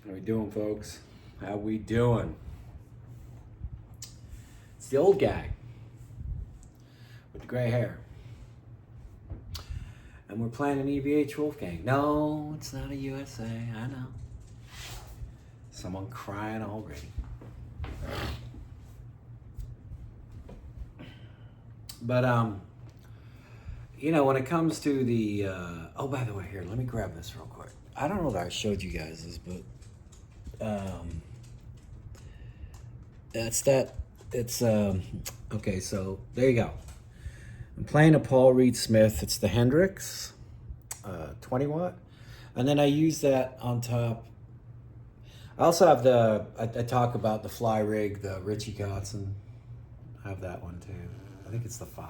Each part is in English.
How we doing, folks? How we doing? It's the old guy with the gray hair. And we're playing an EVH Wolfgang. No, it's not a USA, I know. Someone crying already. But, you know, when it comes to the, oh, by the way, here, let me grab this real quick. I don't know that I showed you guys this, but, okay, so there you go. I'm playing a Paul Reed Smith. It's the Hendrix, 20 watt. And then I use that on top. I also have I talk about the Fly Rig, the Richie Kotzen. I have that one too. I think it's the 5.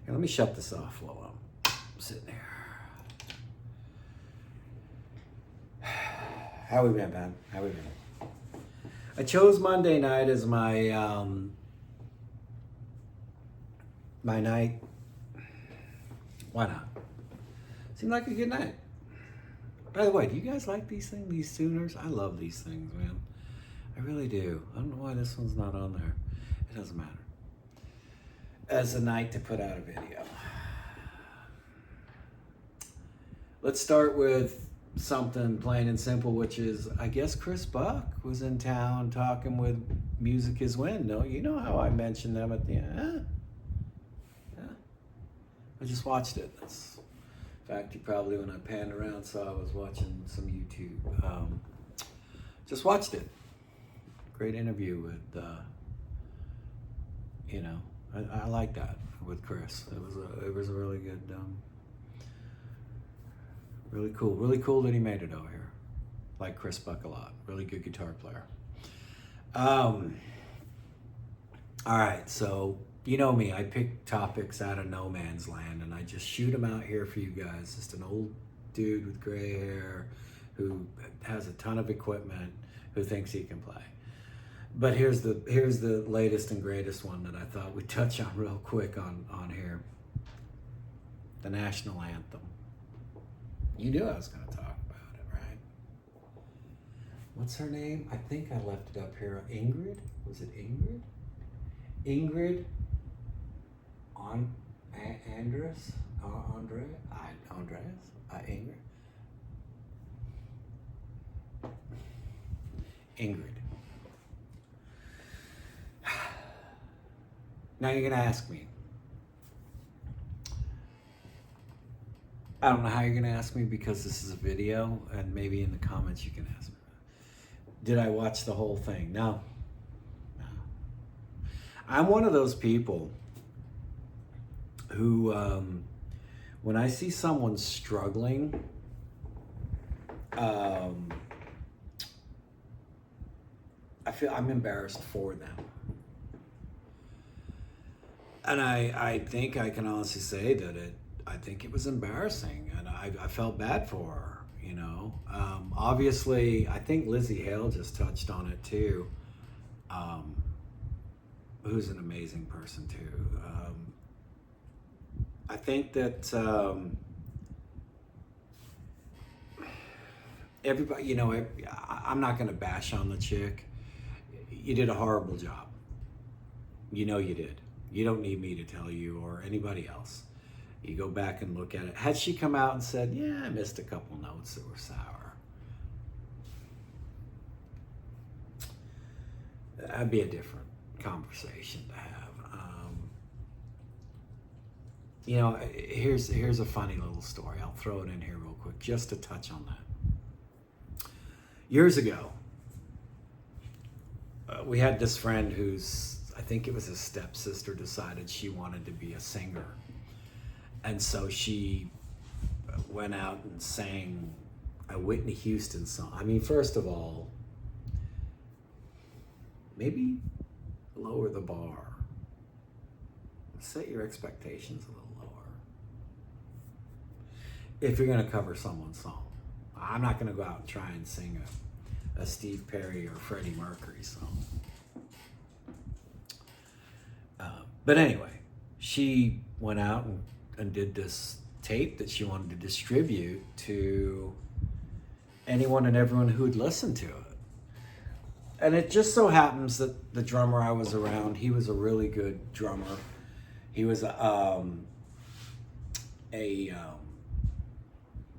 Here, let me shut this off while I'm sitting here. How we been, man? How we been? I chose Monday night as my my night. Why not? Seemed like a good night. By the way, do you guys like these things, these tuners? I love these things, man. I really do. I don't know why this one's not on there. It doesn't matter. As a night to put out a video. Let's start with something plain and simple, which is, I guess Chris Buck was in town talking with Music Is Win. No, you know how I mentioned them at the end? Yeah. I just watched it. That's, in fact, you probably, when I panned around, saw I was watching some YouTube. Just watched it. Great interview with, you know, I like that with Chris. It was a really good, really cool that he made it over here. Like Chris Buck a lot. Really good guitar player. All right, so you know me. I pick topics out of no man's land, and I just shoot them out here for you guys. Just an old dude with gray hair who has a ton of equipment who thinks he can play. But here's the latest and greatest one that I thought we'd touch on real quick on here. The National Anthem. You knew I was going to talk about it, right? What's her name? I think I left it up here. Ingrid? Was it Ingrid? Ingrid Andres? Ingrid? Ingrid. Now you're going to ask me. I don't know how you're going to ask me because this is a video, and maybe in the comments you can ask me. Did I watch the whole thing? No. I'm one of those people who, when I see someone struggling, I feel I'm embarrassed for them. And I think I can honestly say that I think it was embarrassing, and I felt bad for her, you know. Obviously, I think Lizzie Hale just touched on it too, who's an amazing person too. I think that everybody, you know, I'm not going to bash on the chick. You did a horrible job. You know you did. You don't need me to tell you or anybody else. You go back and look at it. Had she come out and said, yeah, I missed a couple notes that were sour, that'd be a different conversation to have. You know, here's a funny little story. I'll throw it in here real quick just to touch on that. Years ago, we had this friend who's, I think it was his stepsister, decided she wanted to be a singer. And so she went out and sang a Whitney Houston song. I mean, first of all, maybe lower the bar. Set your expectations a little lower. If you're going to cover someone's song. I'm not going to go out and try and sing a Steve Perry or Freddie Mercury song. But anyway, she went out and did this tape that she wanted to distribute to anyone and everyone who'd listen to it. And it just so happens that the drummer I was around, he was a really good drummer. He was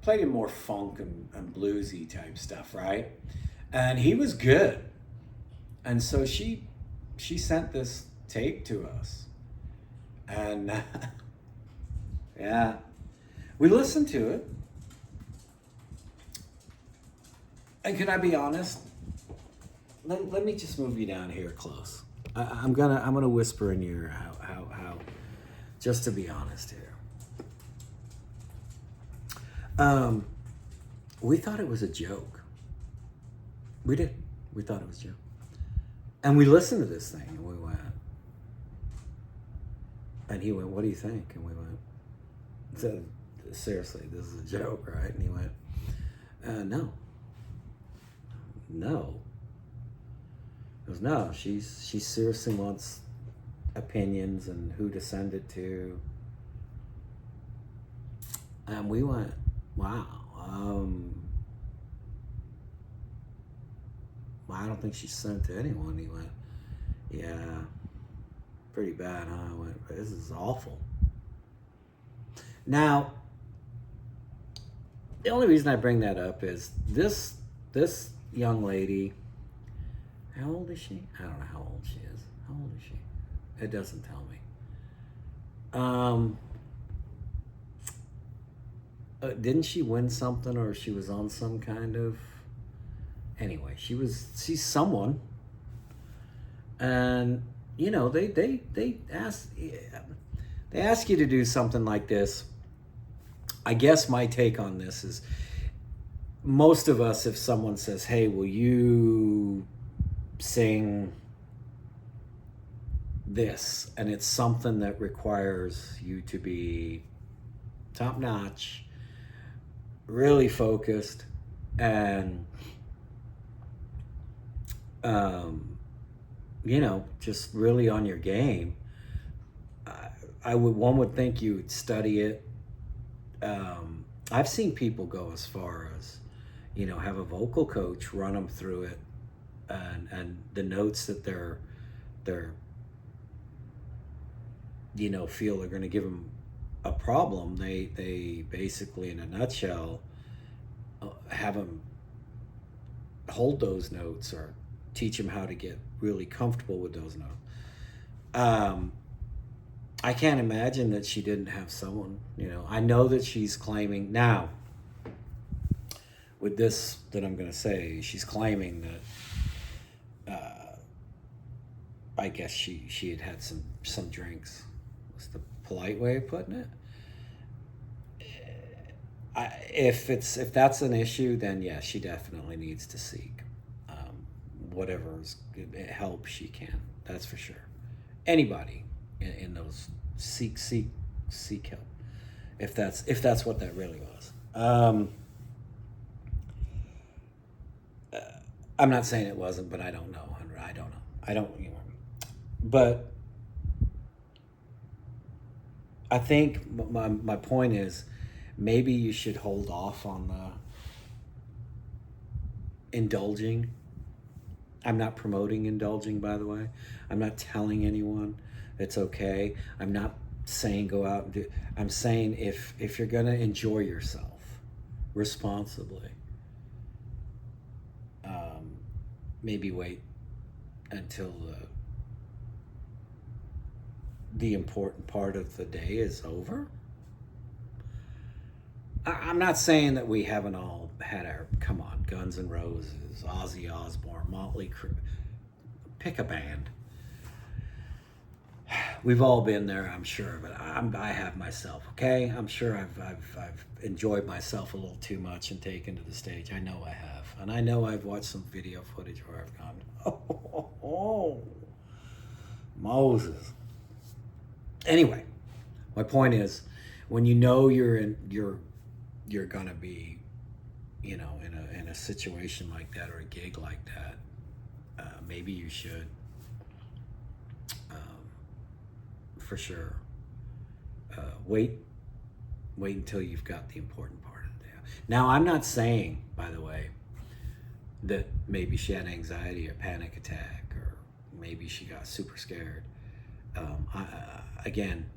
played in more funk and bluesy type stuff, right? And he was good. And so she sent this tape to us. And yeah, we listened to it. And can I be honest? Let me just move you down here close. I'm gonna whisper in your how just to be honest here. We thought it was a joke. We did. We thought it was a joke. And we listened to this thing and we went, and he went, "What do you think?" And we went, "Seriously, this is a joke, right?" And he went, "No. He goes, "No, she seriously wants opinions and who to send it to." And we went, "Wow. I don't think she sent to anyone." He went, "Yeah, pretty bad, huh?" I went, "This is awful." Now, the only reason I bring that up is this young lady, how old is she? I don't know how old she is. How old is she? It doesn't tell me. Didn't she win something, or she was on some kind of, anyway, she's someone. And you know, they ask you to do something like this. I guess my take on this is, most of us, if someone says, "Hey, will you sing this?" and it's something that requires you to be top notch, really focused, and you know, just really on your game, one would think you would study it. I've seen people go as far as, you know, have a vocal coach run them through it, and the notes that they're you know, feel are going to give them a problem, they basically, in a nutshell, have them hold those notes or teach them how to get really comfortable with those notes. I can't imagine that she didn't have someone, you know. I know that she's claiming now, with this that I'm going to say, she's claiming that I guess she had some drinks. What's the polite way of putting it? If that's an issue, then yeah, she definitely needs to seek whatever help she can. That's for sure. Anybody in those seek help, if that's what that really was. I'm not saying it wasn't, but I don't know. I don't, you know. But I think my point is, maybe you should hold off on the indulging. I'm not promoting indulging, by the way. I'm not telling anyone it's okay. I'm not saying go out and do. I'm saying if you're gonna enjoy yourself responsibly, maybe wait until the important part of the day is over. I'm not saying that we haven't all had our, come on, Guns N' Roses, Ozzy Osbourne, Motley Crue, pick a band. We've all been there, I'm sure, but I have myself, okay? I'm sure I've enjoyed myself a little too much and taken to the stage. I know I have. And I know I've watched some video footage where I've gone, oh, Moses. Anyway, my point is, when you know you're gonna be, you know, in a situation like that, or a gig like that, maybe you should, for sure, wait until you've got the important part of the day. Now, I'm not saying, by the way, that maybe she had anxiety or panic attack, or maybe she got super scared. Again,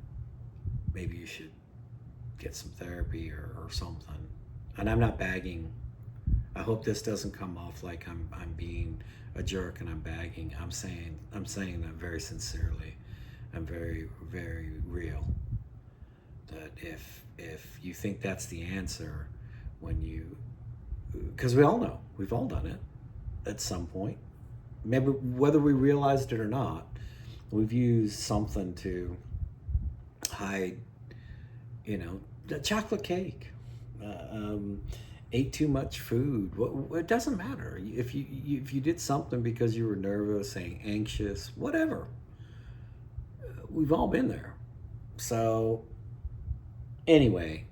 maybe you should get some therapy or something. And I'm not bagging. I hope this doesn't come off like I'm being a jerk and I'm bagging. I'm saying that very sincerely. I'm very, very real. That if you think that's the answer, when you, because we all know, we've all done it at some point. Maybe whether we realized it or not, we've used something to hide, the chocolate cake, ate too much food. It doesn't matter if you did something because you were nervous, anxious, whatever. We've all been there. So anyway,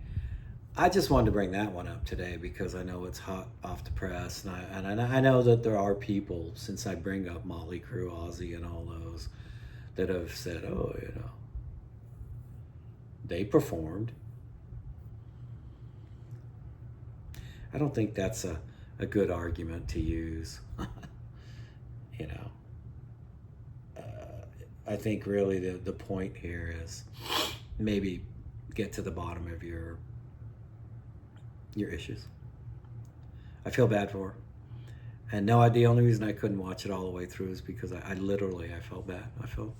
I just wanted to bring that one up today because I know it's hot off the press, and I know that there are people, since I bring up Motley Crue, Ozzy, and all those, that have said, oh, they performed. I don't think that's a good argument to use. I think really the point here is maybe get to the bottom of your issues. I feel bad for her. And no, the only reason I couldn't watch it all the way through is because I literally felt bad. I thought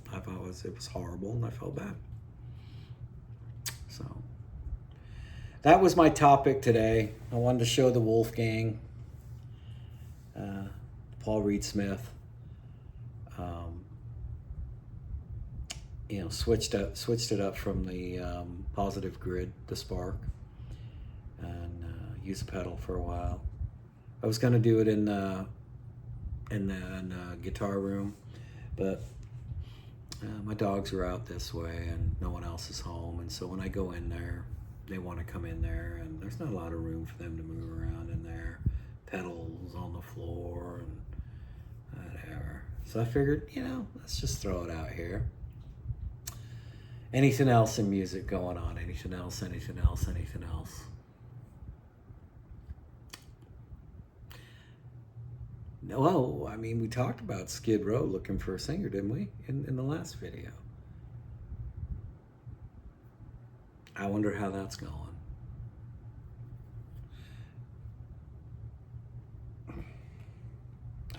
it was horrible, and I felt bad. So that was my topic today. I wanted to show the Wolfgang, Paul Reed Smith. Switched it up from the Positive Grid, the Spark, and use a pedal for a while. I was gonna do it in the guitar room, but my dogs are out this way and no one else is home, and so when I go in there, they want to come in there, and there's not a lot of room for them to move around in there. Pedals on the floor and whatever. So I figured, let's just throw it out here. Anything else in music going on? Anything else? No, I mean, we talked about Skid Row looking for a singer, didn't we, in the last video? I wonder how that's going.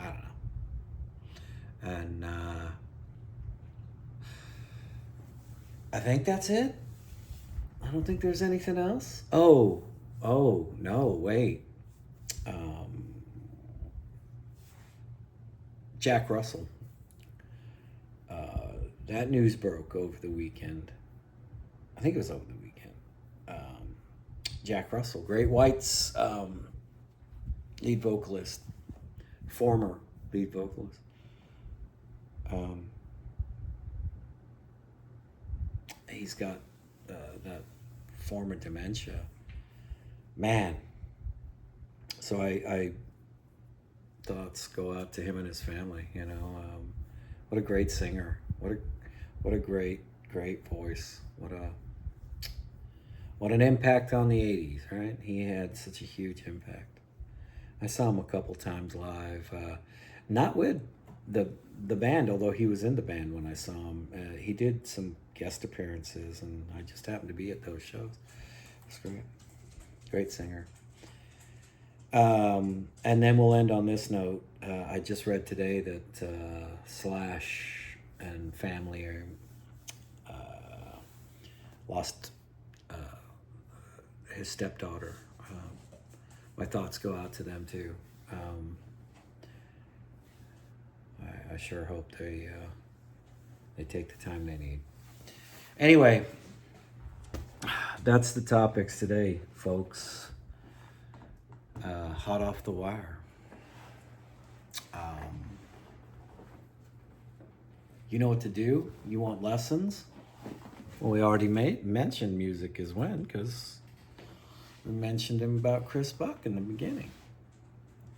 I don't know. And I think that's it. I don't think there's anything else. Oh, no, wait. Jack Russell. That news broke over the weekend. I think it was over the weekend. Jack Russell, Great White's lead vocalist, former lead vocalist. He's got that form of dementia. Man. So I thoughts go out to him and his family. What a great singer. What a great voice. What an impact on the 80s, right? He had such a huge impact. I saw him a couple times live, not with the band, although he was in the band when I saw him. He did some guest appearances, and I just happened to be at those shows. It's great. Great singer. And then we'll end on this note. I just read today that Slash and family are lost his stepdaughter. My thoughts go out to them too. I sure hope they take the time they need. Anyway, that's the topics today, folks. Hot off the wire. You know what to do? You want lessons? Well, we already mentioned Music Is When, because we mentioned him about Chris Buck in the beginning.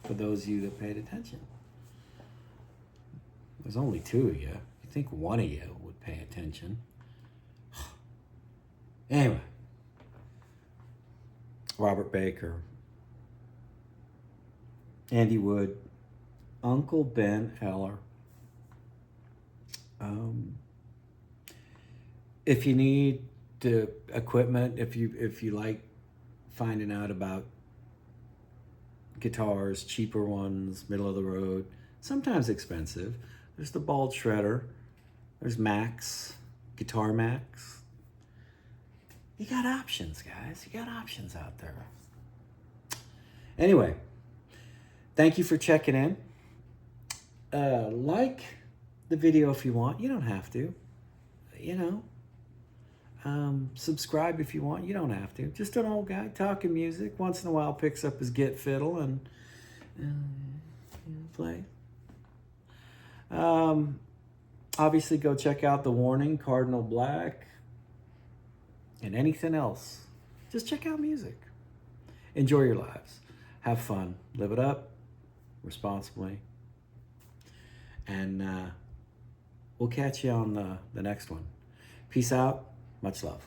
For those of you that paid attention. There's only two of you. You think one of you would pay attention. Anyway. Robert Baker. Andy Wood, Uncle Ben Eller. If you need the equipment, if you like finding out about guitars, cheaper ones, middle of the road, sometimes expensive, there's the Bald Shredder, there's Max, Guitar Max. You got options, guys. You got options out there. Anyway, thank you for checking in. Like the video if you want. You don't have to. You know. Subscribe if you want. You don't have to. Just an old guy talking music. Once in a while picks up his git fiddle and play. Obviously go check out The Warning, Cardinal Black, and anything else. Just check out music. Enjoy your lives. Have fun. Live it up responsibly. And we'll catch you on the next one. Peace out. Much love.